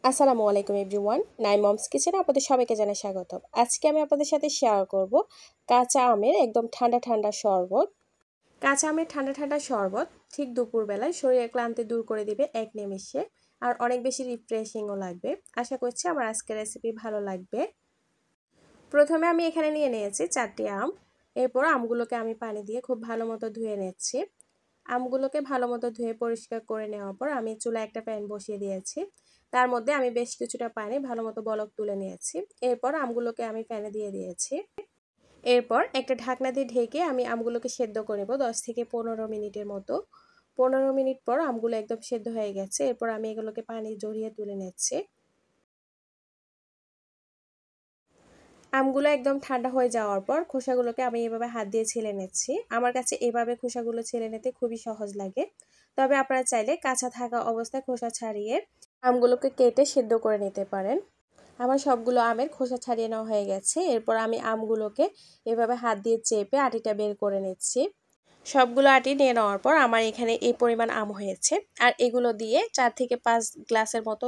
আসসালামু আলাইকুম এভরিওয়ান। নাই মমস কিচেনে আপনাদের সবাইকে জানাই স্বাগতম। আজকে আমি আপনাদের সাথে শেয়ার করব কাঁচা আমের একদম ঠান্ডা ঠান্ডা শরবত। কাঁচা আমের ঠান্ডা ঠান্ডা শরবত ঠিক দুপুরবেলায় শরীরের ক্লান্তি দূর করে দিবে এক নিমেষে, আর অনেক বেশি রিফ্রেশিংও লাগবে। আশা করছি আমার আজকের রেসিপি ভালো লাগবে। প্রথমে আমি এখানে নিয়ে নিয়েছি 4টি আম। এরপর আমগুলোকে আমি পানি দিয়ে খুব ভালো মতো ধুয়ে নিচ্ছি। আমগুলোকে ভালো মতো ধুয়ে পরিষ্কার করে নেওয়ার পর আমি চুলায় একটা প্যান বসিয়ে দিয়েছি। তার মধ্যে আমি বেশ কিছুটা পানি ভালো মতো বলক তুলে নিয়েছি। এরপর আমগুলোকে আমি প্যানে দিয়ে দিয়েছি। এরপর একটা ঢাকনা দিয়ে ঢেকে আমি আমগুলোকে সেদ্ধ করে নেব 10 থেকে 15 মিনিটের মতো। 15 মিনিট পর আমগুলো একদম সেদ্ধ হয়ে গেছে। এরপর আমি এগুলোকে পানি ঝরিয়ে তুলে নিচ্ছি। আমগুলো একদম ঠান্ডা হয়ে যাওয়ার পর খোসাগুলোকে আমি এভাবে হাত দিয়ে ছিলে নিচ্ছি। আমার কাছে এভাবে খোসাগুলো ছিলে নিতে খুবই সহজ লাগে। তবে আপনারা চাইলে কাঁচা থাকা অবস্থায় খোসা ছাড়িয়ে আমগুলোকে কেটে সেদ্ধ করে নিতে পারেন। আমার সবগুলো আমের খোসা ছাড়িয়ে নেওয়া হয়ে গেছে। এরপর আমি আমগুলোকে এভাবে হাত দিয়ে চেপে আটিটা বের করে নিচ্ছি। সবগুলো আটি নিয়ে নেওয়ার পর আমার এখানে এই পরিমাণ আম হয়েছে, আর এগুলো দিয়ে 4 থেকে 5 গ্লাসের মতো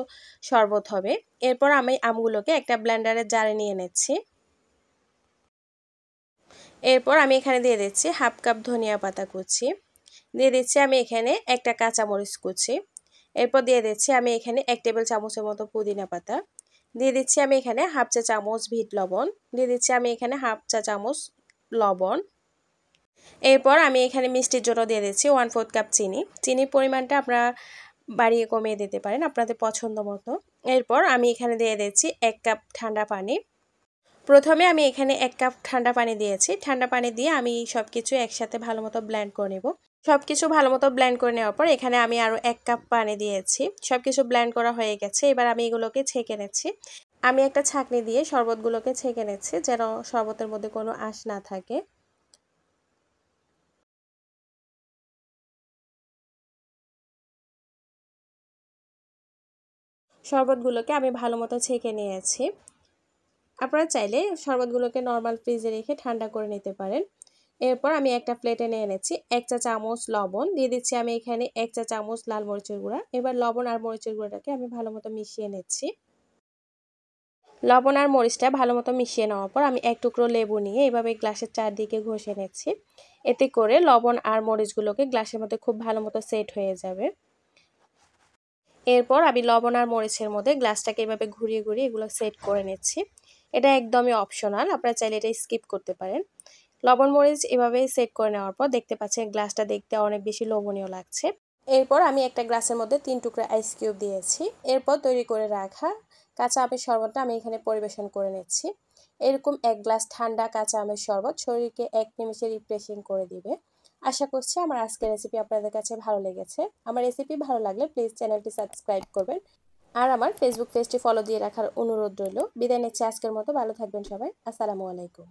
শরবত হবে। এরপর আমি আমগুলোকে একটা ব্লেন্ডারের জারে নিয়ে নিচ্ছি। এরপর আমি এখানে দিয়ে দিচ্ছি হাফ কাপ ধনিয়া পাতা কুচি, দিয়ে দিচ্ছি আমি এখানে একটা কাঁচামরিচ কুচি, এরপর দিয়ে দিচ্ছি আমি এখানে 1 টেবিল চামচের মতো পুদিনা পাতা, দিয়ে দিচ্ছি আমি এখানে হাফ চা চামচ বিট লবণ, দিয়ে দিচ্ছি আমি এখানে হাফ চা চামচ লবণ। এরপর আমি এখানে মিষ্টির জন্য দিয়ে দিচ্ছি 1/4 কাপ চিনি। চিনির পরিমাণটা আপনারা বাড়িয়ে কমিয়ে দিতে পারেন আপনাদের পছন্দ মতো। এরপর আমি এখানে দিয়ে দিচ্ছি 1 কাপ ঠান্ডা পানি। প্রথমে আমি এখানে 1 কাপ ঠান্ডা পানি দিয়েছি। ঠান্ডা পানি দিয়ে আমি সব কিছু একসাথে ভালো মতো ব্লেন্ড করে নেব। সব কিছু ভালো মতো ব্লেন্ড করে নেওয়ার পর এখানে আমি আরও 1 কাপ পানি দিয়েছি। সব কিছু ব্লেন্ড করা হয়ে গেছে। এবার আমি এগুলোকে ছেঁকে নিচ্ছি। আমি একটা ছাঁকনি দিয়ে শরবতগুলোকে ছেঁকে নিচ্ছি যেন শরবতের মধ্যে কোনো আঁশ না থাকে। শরবতগুলোকে আমি ভালো মতো ছেঁকে নিয়েছি। আপনারা চাইলে শরবতগুলোকে নর্মাল ফ্রিজে রেখে ঠান্ডা করে নিতে পারেন। এরপর আমি একটা প্লেটে নিয়ে এনেছি 1 চা চামচ লবণ, দিয়ে দিচ্ছি আমি এখানে 1 চা চামচ লাল মরিচের গুঁড়া। এবার লবণ আর মরিচের গুঁড়াটাকে আমি ভালো মতো মিশিয়ে নিচ্ছি। লবণ আর মরিচটা ভালো মতো মিশিয়ে নেওয়ার পর আমি এক টুকরো লেবু নিয়ে এভাবে গ্লাসের চারদিকে ঘষে নিচ্ছি। এতে করে লবণ আর মরিচগুলোকে গ্লাসের মধ্যে খুব ভালো মতো সেট হয়ে যাবে। এরপর আমি লবণ আর মরিচের মধ্যে গ্লাসটাকে এভাবে ঘুরিয়ে ঘুরিয়ে এগুলো সেট করে নিচ্ছি। এটা একদমই অপশনাল, আপনারা চাইলে এটা স্কিপ করতে পারেন। লবণ মরিচ এভাবে সেট করে নেওয়ার পর দেখতে পাচ্ছেন গ্লাসটা দেখতে অনেক বেশি লোভনীয় লাগছে। এরপর আমি একটা গ্লাসের মধ্যে 3 টুকরা আইস কিউব দিয়েছি। এরপর তৈরি করে রাখা কাঁচা আমের শরবতটা আমি এখানে পরিবেশন করে নিচ্ছি। এরকম 1 গ্লাস ঠান্ডা কাঁচা আমের শরবত শরীরকে এক নিমেষে রিফ্রেশিং করে দিবে। আশা করছি আমার আজকের রেসিপি আপনাদের কাছে ভালো লেগেছে। আমার রেসিপি ভালো লাগলে প্লিজ চ্যানেলটি সাবস্ক্রাইব করবেন, আর আমার ফেসবুক পেজটি ফলো দিয়ে রাখার অনুরোধ রইল। বিদায় নিচ্ছি আজকের মতো। ভালো থাকবেন সবাই। আসসালামু আলাইকুম।